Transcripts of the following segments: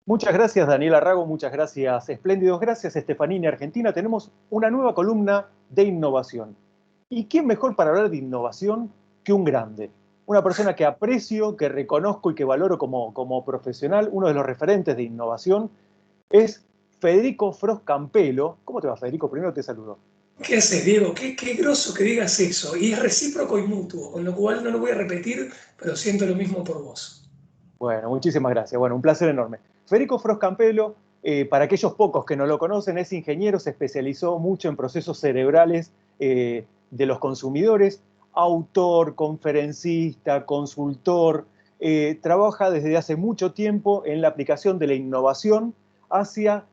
Muchas gracias, Daniela Rago, muchas gracias, espléndidos. Gracias, Estefanini Argentina. Tenemos una nueva columna de innovación. ¿Y quién mejor para hablar de innovación que un grande? Una persona que aprecio, que reconozco y que valoro como profesional, uno de los referentes de innovación, es Federico Fros Campelo. ¿Cómo te va, Federico? Primero te saludo. ¿Qué haces, Diego? Qué groso que digas eso. Y es recíproco y mutuo, con lo cual no lo voy a repetir, pero siento lo mismo por vos. Bueno, muchísimas gracias. Bueno, un placer enorme. Federico Fros Campelo, para aquellos pocos que no lo conocen, es ingeniero, se especializó mucho en procesos cerebrales de los consumidores, autor, conferencista, consultor, trabaja desde hace mucho tiempo en la aplicación de la innovación hacia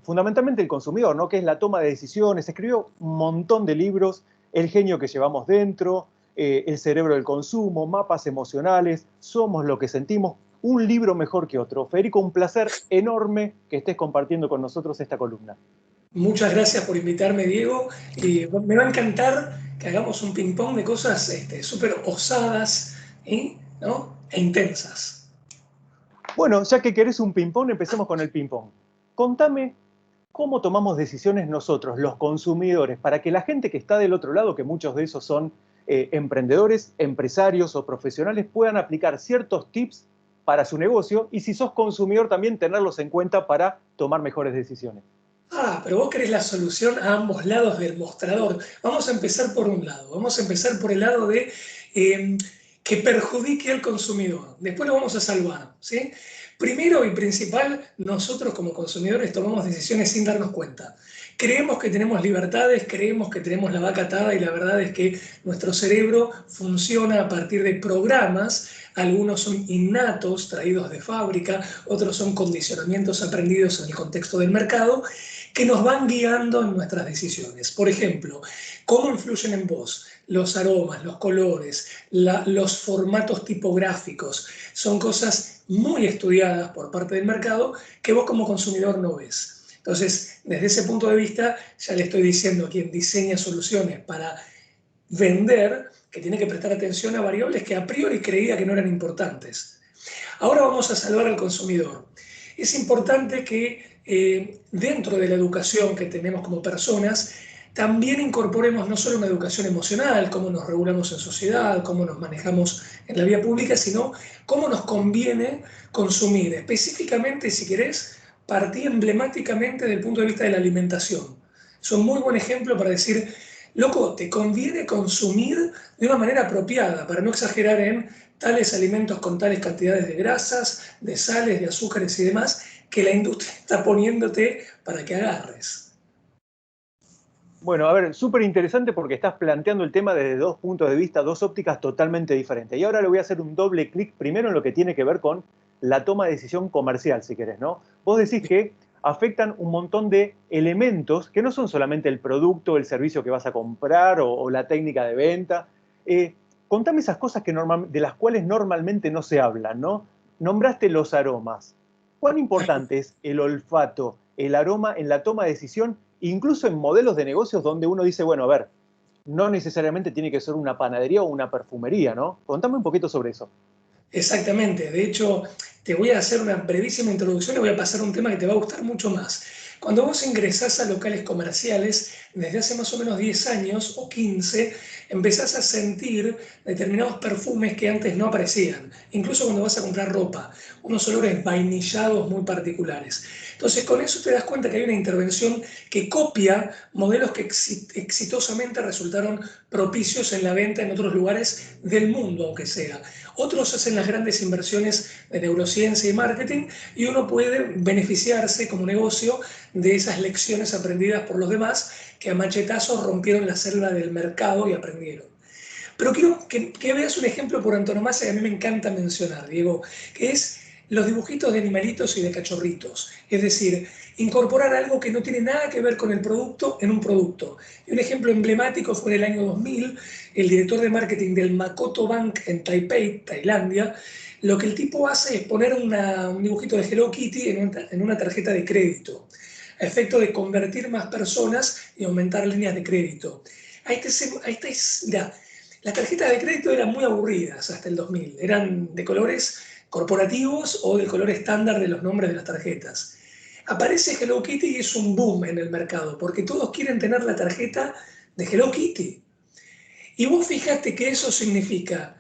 fundamentalmente el consumidor, ¿no? Que es la toma de decisiones. Escribió un montón de libros, El genio que llevamos dentro, El cerebro del consumo, Mapas emocionales, Somos lo que sentimos, un libro mejor que otro. Federico, un placer enorme que estés compartiendo con nosotros esta columna. Muchas gracias por invitarme, Diego. Y me va a encantar que hagamos un ping-pong de cosas súper osadas, ¿no? E intensas. Bueno, ya que querés un ping-pong, empecemos con el ping-pong. Contame cómo tomamos decisiones nosotros, los consumidores, para que la gente que está del otro lado, que muchos de esos son emprendedores, empresarios o profesionales, puedan aplicar ciertos tips para su negocio y si sos consumidor también tenerlos en cuenta para tomar mejores decisiones. Pero vos querés la solución a ambos lados del mostrador. Vamos a empezar por un lado. Vamos a empezar por el lado de que perjudique al consumidor. Después lo vamos a salvar, ¿sí? Primero y principal, nosotros como consumidores tomamos decisiones sin darnos cuenta. Creemos que tenemos libertades, creemos que tenemos la vaca atada y la verdad es que nuestro cerebro funciona a partir de programas. Algunos son innatos, traídos de fábrica, otros son condicionamientos aprendidos en el contexto del mercado que nos van guiando en nuestras decisiones. Por ejemplo, cómo influyen en vos los aromas, los colores, los formatos tipográficos. Son cosas muy estudiadas por parte del mercado que vos como consumidor no ves. Entonces, desde ese punto de vista, ya le estoy diciendo a quien diseña soluciones para vender que tiene que prestar atención a variables que a priori creía que no eran importantes. Ahora vamos a salvar al consumidor. Es importante que dentro de la educación que tenemos como personas, también incorporemos no solo una educación emocional, cómo nos regulamos en sociedad, cómo nos manejamos en la vía pública, sino cómo nos conviene consumir. Específicamente, si querés, partí emblemáticamente del punto de vista de la alimentación. Es un muy buen ejemplo para decir, loco, te conviene consumir de una manera apropiada, para no exagerar en tales alimentos con tales cantidades de grasas, de sales, de azúcares y demás, que la industria está poniéndote para que agarres. Bueno, a ver, súper interesante porque estás planteando el tema desde dos puntos de vista, dos ópticas totalmente diferentes. Y ahora le voy a hacer un doble clic primero en lo que tiene que ver con la toma de decisión comercial, si querés, ¿no? Vos decís que afectan un montón de elementos que no son solamente el producto, el servicio que vas a comprar o la técnica de venta. Contame esas cosas de las cuales normalmente no se hablan, ¿no? Nombraste los aromas. ¿Cuán importante es el olfato, el aroma en la toma de decisión, incluso en modelos de negocios donde uno dice, bueno, a ver, no necesariamente tiene que ser una panadería o una perfumería, ¿no? Contame un poquito sobre eso. Exactamente. De hecho, te voy a hacer una brevísima introducción y voy a pasar a un tema que te va a gustar mucho más. Cuando vos ingresás a locales comerciales, desde hace más o menos 10 años o 15, empezás a sentir determinados perfumes que antes no aparecían. Incluso cuando vas a comprar ropa, unos olores vainillados muy particulares. Entonces, con eso te das cuenta que hay una intervención que copia modelos que exitosamente resultaron propicios en la venta en otros lugares del mundo, aunque sea. Otros hacen las grandes inversiones de neurociencia y marketing y uno puede beneficiarse como negocio de esas lecciones aprendidas por los demás que a machetazos rompieron la selva del mercado y aprendieron. Pero quiero que veas un ejemplo por antonomasia que a mí me encanta mencionar, Diego, que es los dibujitos de animalitos y de cachorritos. Es decir, incorporar algo que no tiene nada que ver con el producto en un producto. Y un ejemplo emblemático fue en el año 2000, el director de marketing del Makoto Bank en Taipei, Tailandia. Lo que el tipo hace es poner un dibujito de Hello Kitty en una tarjeta de crédito, a efecto de convertir más personas y aumentar líneas de crédito. Mirá, las tarjetas de crédito eran muy aburridas hasta el 2000, eran de colores corporativos o del color estándar de los nombres de las tarjetas. Aparece Hello Kitty y es un boom en el mercado, porque todos quieren tener la tarjeta de Hello Kitty. Y vos fíjate que eso significa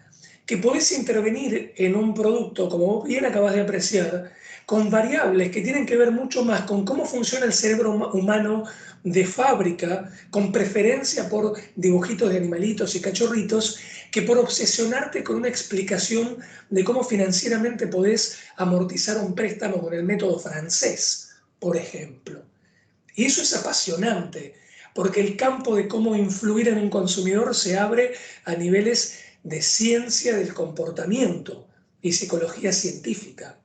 que podés intervenir en un producto, como vos bien acabas de apreciar, con variables que tienen que ver mucho más con cómo funciona el cerebro humano de fábrica, con preferencia por dibujitos de animalitos y cachorritos, que por obsesionarte con una explicación de cómo financieramente podés amortizar un préstamo con el método francés, por ejemplo. Y eso es apasionante, porque el campo de cómo influir en un consumidor se abre a niveles de ciencia del comportamiento y psicología científica.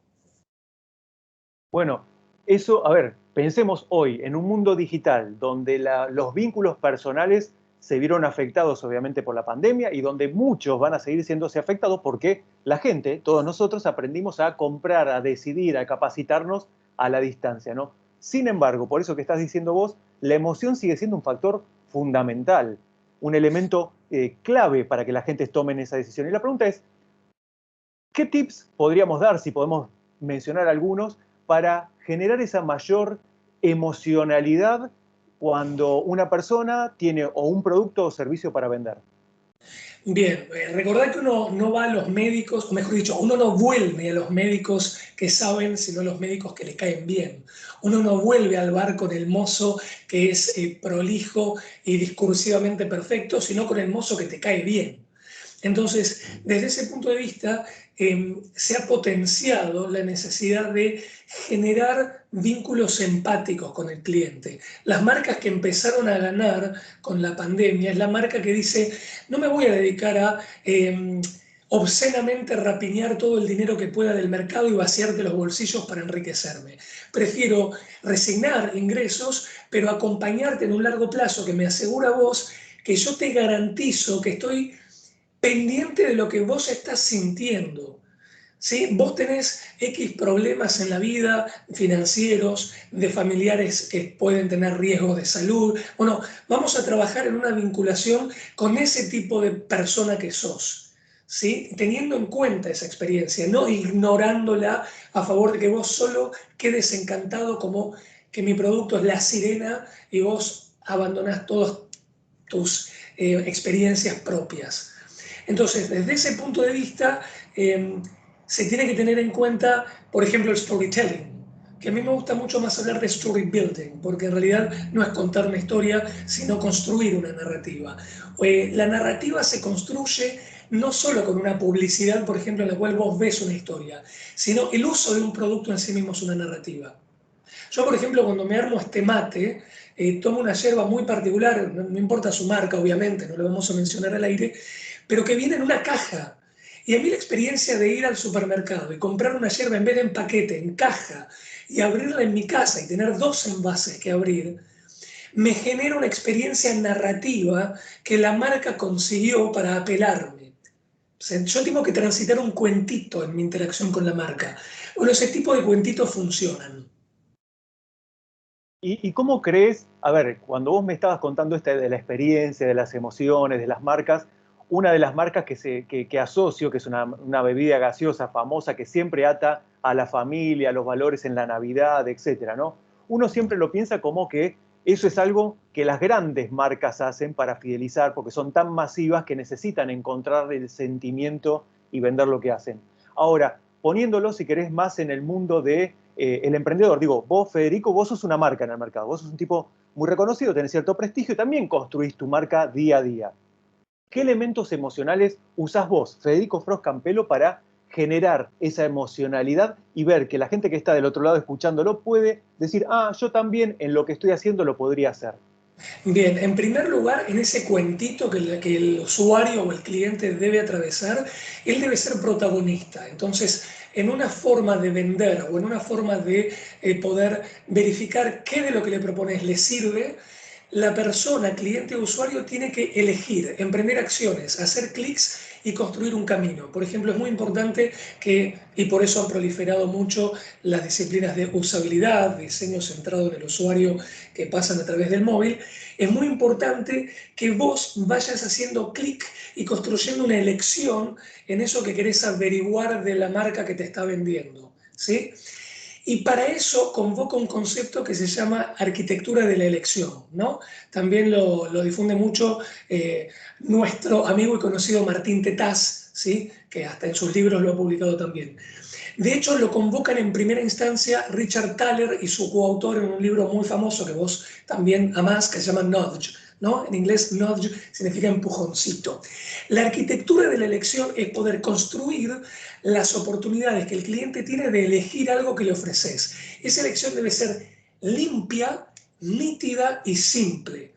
Bueno, eso, a ver, pensemos hoy en un mundo digital donde los vínculos personales se vieron afectados obviamente por la pandemia y donde muchos van a seguir siéndose afectados porque la gente, todos nosotros, aprendimos a comprar, a decidir, a capacitarnos a la distancia, ¿no? Sin embargo, por eso que estás diciendo vos, la emoción sigue siendo un factor fundamental, un elemento clave para que la gente tome esa decisión. Y la pregunta es, ¿qué tips podríamos dar, si podemos mencionar algunos, para generar esa mayor emocionalidad cuando una persona tiene o un producto o servicio para vender? Bien, recordad que uno no va a los médicos, o mejor dicho, uno no vuelve a los médicos que saben, sino a los médicos que le caen bien. Uno no vuelve al bar con el mozo que es prolijo y discursivamente perfecto, sino con el mozo que te cae bien. Entonces, desde ese punto de vista, se ha potenciado la necesidad de generar vínculos empáticos con el cliente. Las marcas que empezaron a ganar con la pandemia es la marca que dice, no me voy a dedicar a obscenamente rapiñar todo el dinero que pueda del mercado y vaciarte los bolsillos para enriquecerme. Prefiero resignar ingresos, pero acompañarte en un largo plazo que me asegura a vos que yo te garantizo que estoy pendiente de lo que vos estás sintiendo. ¿Sí? Vos tenés X problemas en la vida, financieros, de familiares que pueden tener riesgos de salud. Bueno, vamos a trabajar en una vinculación con ese tipo de persona que sos, ¿sí? Teniendo en cuenta esa experiencia, no ignorándola a favor de que vos solo quedes encantado como que mi producto es la sirena y vos abandonás todas tus experiencias propias. Entonces, desde ese punto de vista, se tiene que tener en cuenta, por ejemplo, el storytelling, que a mí me gusta mucho más hablar de story building, porque en realidad no es contar una historia, sino construir una narrativa. La narrativa se construye no solo con una publicidad, por ejemplo, en la cual vos ves una historia, sino el uso de un producto en sí mismo es una narrativa. Yo, por ejemplo, cuando me armo este mate, tomo una yerba muy particular, no importa su marca, obviamente, no lo vamos a mencionar al aire, pero que viene en una caja. Y a mí la experiencia de ir al supermercado y comprar una yerba en vez de en paquete, en caja, y abrirla en mi casa y tener 2 envases que abrir, me genera una experiencia narrativa que la marca consiguió para apelarme. O sea, yo tengo que transitar un cuentito en mi interacción con la marca. Bueno, ese tipo de cuentitos funcionan. ¿Y cómo crees, a ver, cuando vos me estabas contando de la experiencia, de las emociones, de las marcas, una de las marcas que asocio, que es una bebida gaseosa famosa que siempre ata a la familia, a los valores en la Navidad, etcétera, ¿no? Uno siempre lo piensa como que eso es algo que las grandes marcas hacen para fidelizar, porque son tan masivas que necesitan encontrar el sentimiento y vender lo que hacen. Ahora, poniéndolo, si querés, más en el mundo de el emprendedor. Digo, vos, Federico, vos sos una marca en el mercado, vos sos un tipo muy reconocido, tenés cierto prestigio y también construís tu marca día a día. ¿Qué elementos emocionales usás vos, Federico Frost Campelo, para generar esa emocionalidad y ver que la gente que está del otro lado escuchándolo puede decir, ah, yo también en lo que estoy haciendo lo podría hacer? Bien, en primer lugar, en ese cuentito que el usuario o el cliente debe atravesar, él debe ser protagonista. Entonces, en una forma de vender o en una forma de poder verificar qué de lo que le propones le sirve, la persona, cliente o usuario, tiene que elegir, emprender acciones, hacer clics y construir un camino. Por ejemplo, es muy importante que, y por eso han proliferado mucho las disciplinas de usabilidad, diseño centrado en el usuario que pasan a través del móvil, es muy importante que vos vayas haciendo clic y construyendo una elección en eso que querés averiguar de la marca que te está vendiendo, ¿sí? Y para eso convoca un concepto que se llama arquitectura de la elección, ¿no? También lo difunde mucho nuestro amigo y conocido Martín Tetaz, ¿sí? Que hasta en sus libros lo ha publicado también. De hecho, lo convocan en primera instancia Richard Thaler y su coautor en un libro muy famoso que vos también amás, que se llama Nudge, ¿no? En inglés, nudge significa empujoncito. La arquitectura de la elección es poder construir las oportunidades que el cliente tiene de elegir algo que le ofreces. Esa elección debe ser limpia, nítida y simple.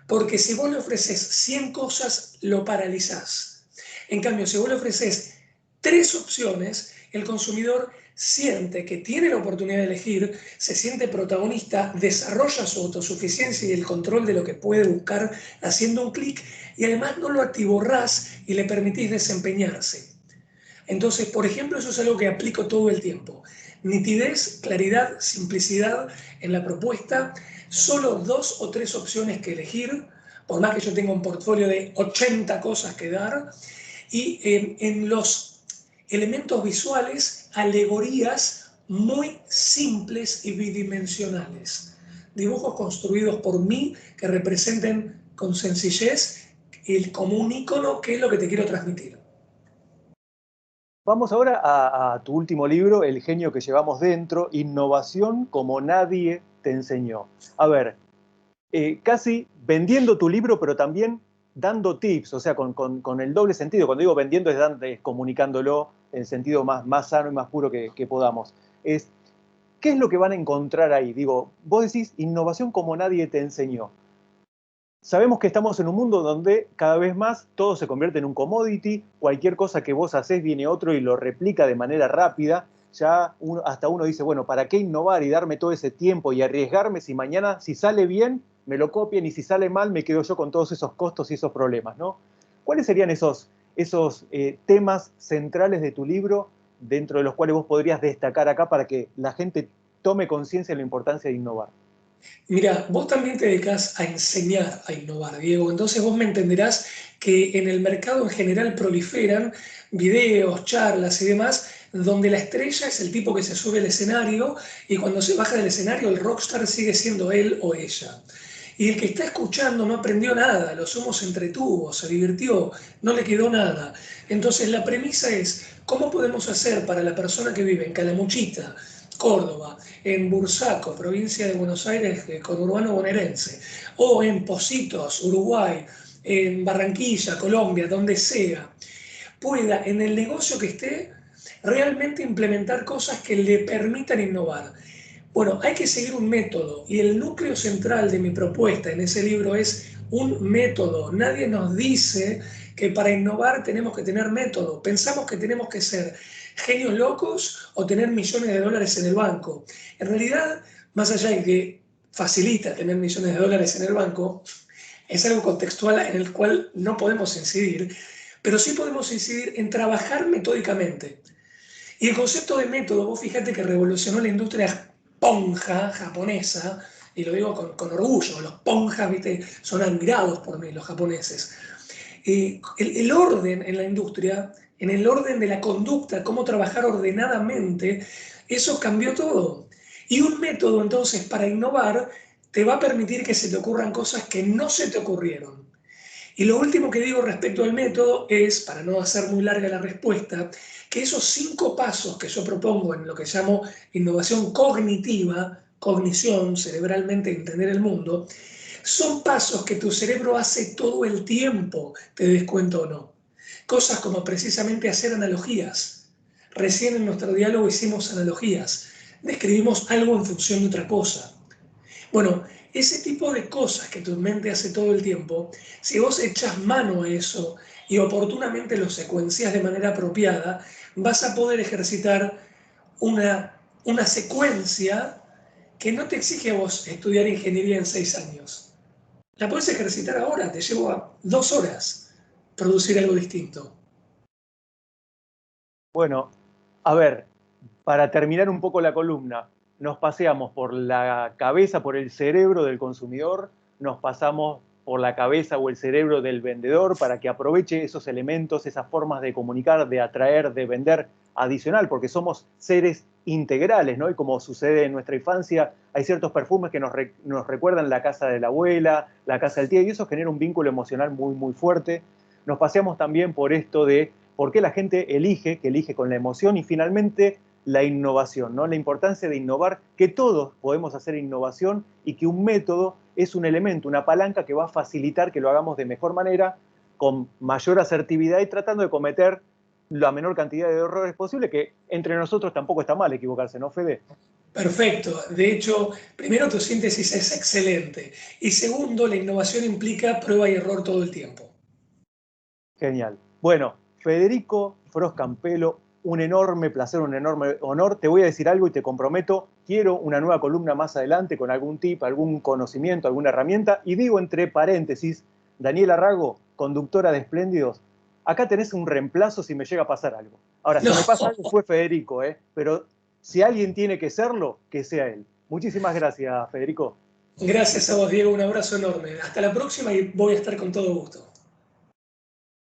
Porque si vos le ofreces 100 cosas, lo paralizás. En cambio, si vos le ofreces 3 opciones, el consumidor siente que tiene la oportunidad de elegir, se siente protagonista, desarrolla su autosuficiencia y el control de lo que puede buscar haciendo un clic, y además no lo atiborrás y le permitís desempeñarse. Entonces, por ejemplo, eso es algo que aplico todo el tiempo. Nitidez, claridad, simplicidad en la propuesta, solo 2 o 3 opciones que elegir, por más que yo tenga un portfolio de 80 cosas que dar, y en los elementos visuales, alegorías muy simples y bidimensionales. Dibujos construidos por mí que representen con sencillez como un icono qué es lo que te quiero transmitir. Vamos ahora a tu último libro, El genio que llevamos dentro, Innovación como nadie te enseñó. A ver, casi vendiendo tu libro, pero también dando tips, o sea, con el doble sentido. Cuando digo vendiendo es comunicándolo en el sentido más sano y más puro que podamos. ¿Qué es lo que van a encontrar ahí? Digo, vos decís innovación como nadie te enseñó. Sabemos que estamos en un mundo donde cada vez más todo se convierte en un commodity, cualquier cosa que vos hacés viene otro y lo replica de manera rápida, ya hasta uno dice, bueno, ¿para qué innovar y darme todo ese tiempo y arriesgarme si mañana, si sale bien, me lo copian y si sale mal, me quedo yo con todos esos costos y esos problemas, ¿no? ¿Cuáles serían esos temas centrales de tu libro dentro de los cuales vos podrías destacar acá para que la gente tome conciencia de la importancia de innovar? Mira, vos también te dedicás a enseñar a innovar, Diego. Entonces vos me entenderás que en el mercado en general proliferan videos, charlas y demás, donde la estrella es el tipo que se sube al escenario y cuando se baja del escenario el rockstar sigue siendo él o ella. Y el que está escuchando no aprendió nada, lo sumo se entretuvo, se divirtió, no le quedó nada. Entonces la premisa es, ¿cómo podemos hacer para la persona que vive en Calamuchita, Córdoba, en Bursaco, provincia de Buenos Aires, conurbano bonaerense, o en Positos, Uruguay, en Barranquilla, Colombia, donde sea, pueda en el negocio que esté realmente implementar cosas que le permitan innovar? Bueno, hay que seguir un método y el núcleo central de mi propuesta en ese libro es un método. Nadie nos dice que para innovar tenemos que tener método. Pensamos que tenemos que ser genios locos o tener millones de dólares en el banco. En realidad, más allá de que facilita tener millones de dólares en el banco, es algo contextual en el cual no podemos incidir, pero sí podemos incidir en trabajar metódicamente. Y el concepto de método, vos fíjate que revolucionó la industria ponja japonesa, y lo digo con orgullo, los ponjas, ¿viste? Son admirados por mí, los japoneses. El orden en la industria, en el orden de la conducta, cómo trabajar ordenadamente, eso cambió todo. Y un método entonces para innovar te va a permitir que se te ocurran cosas que no se te ocurrieron. Y lo último que digo respecto al método es, para no hacer muy larga la respuesta, que esos 5 pasos que yo propongo en lo que llamo innovación cognitiva, cognición, cerebralmente entender el mundo, son pasos que tu cerebro hace todo el tiempo, te des cuenta o no. Cosas como precisamente hacer analogías. Recién en nuestro diálogo hicimos analogías, describimos algo en función de otra cosa. Bueno, ese tipo de cosas que tu mente hace todo el tiempo, si vos echas mano a eso y oportunamente lo secuencias de manera apropiada, vas a poder ejercitar una secuencia que no te exige a vos estudiar ingeniería en 6 años. La puedes ejercitar ahora, te llevo a 2 horas producir algo distinto. Bueno, a ver, para terminar un poco la columna, nos paseamos por la cabeza, por el cerebro del consumidor, nos pasamos por la cabeza o el cerebro del vendedor para que aproveche esos elementos, esas formas de comunicar, de atraer, de vender adicional, porque somos seres integrales, ¿no? Y como sucede en nuestra infancia, hay ciertos perfumes que nos recuerdan la casa de la abuela, la casa del tío, y eso genera un vínculo emocional muy, muy fuerte. Nos paseamos también por esto de por qué la gente elige, que elige con la emoción, y finalmente la innovación, ¿no? La importancia de innovar, que todos podemos hacer innovación y que un método es un elemento, una palanca que va a facilitar que lo hagamos de mejor manera, con mayor asertividad y tratando de cometer la menor cantidad de errores posible, que entre nosotros tampoco está mal equivocarse, ¿no, Fede? Perfecto. De hecho, primero tu síntesis es excelente. Y segundo, la innovación implica prueba y error todo el tiempo. Genial. Bueno, Federico Fros Campelo, un enorme placer, un enorme honor. Te voy a decir algo y te comprometo, quiero una nueva columna más adelante con algún tip, algún conocimiento, alguna herramienta. Y digo entre paréntesis, Daniela Rago, conductora de Espléndidos, acá tenés un reemplazo si me llega a pasar algo. Ahora, No, si me pasa algo fue Federico, pero si alguien tiene que serlo, que sea él. Muchísimas gracias, Federico. gracias a vos, Diego. Un abrazo enorme. Hasta la próxima y voy a estar con todo gusto.